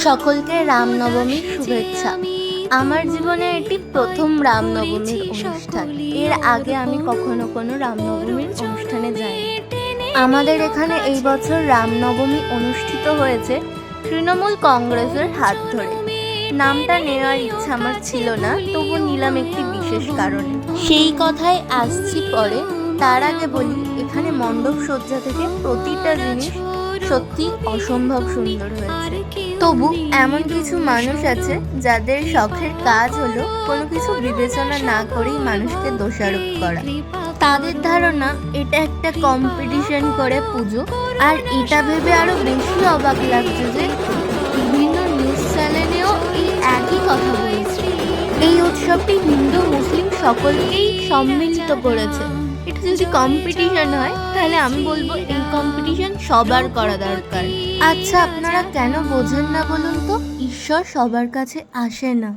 সকলকে রামনবমীর শুভেচ্ছা। আমার জীবনে এটি প্রথম রামনবমীর অনুষ্ঠান। এর আগে আমি কখনো কোনো রামনবমীর অনুষ্ঠানে যাইনি। আমাদের এখানে এই বছর রামনবমী অনুষ্ঠিত হয়েছে তৃণমূল কংগ্রেসের হাত ধরে। নামটা নেওয়ার ইচ্ছা আমার ছিল না, তবু নিলাম একটি বিশেষ কারণে। সেই কথায় আসছি পরে। তার আগে বলি, এখানে মণ্ডপ সজ্জা থেকে প্রতিটা জিনিস সত্যি অসম্ভব সুন্দর হয়েছে। তবু এমন কিছু মানুষ আছে যাদের শখের কাজ হলো কোনো কিছু বিবেচনা না করেই মানুষকে দোষারোপ করা। তাদের ধারণা এটা একটা কম্পিটিশন করে পুজো। আর এটা ভেবে আরো বেশি অবাক লাগছে যে বিভিন্ন নিউজ চ্যানেলেও এই একই কথা বলেছে। এই উৎসবটি হিন্দু মুসলিম সকলকেই সম্মিলিত করেছে। এটা যদি কম্পিটিশন হয় তাহলে আমি বলবো এই কম্পিটিশন সবার করা দরকার। আচ্ছা, আপনারা কেন বোঝেন না বলুন তো? ঈশ্বর সবার কাছে আসে না।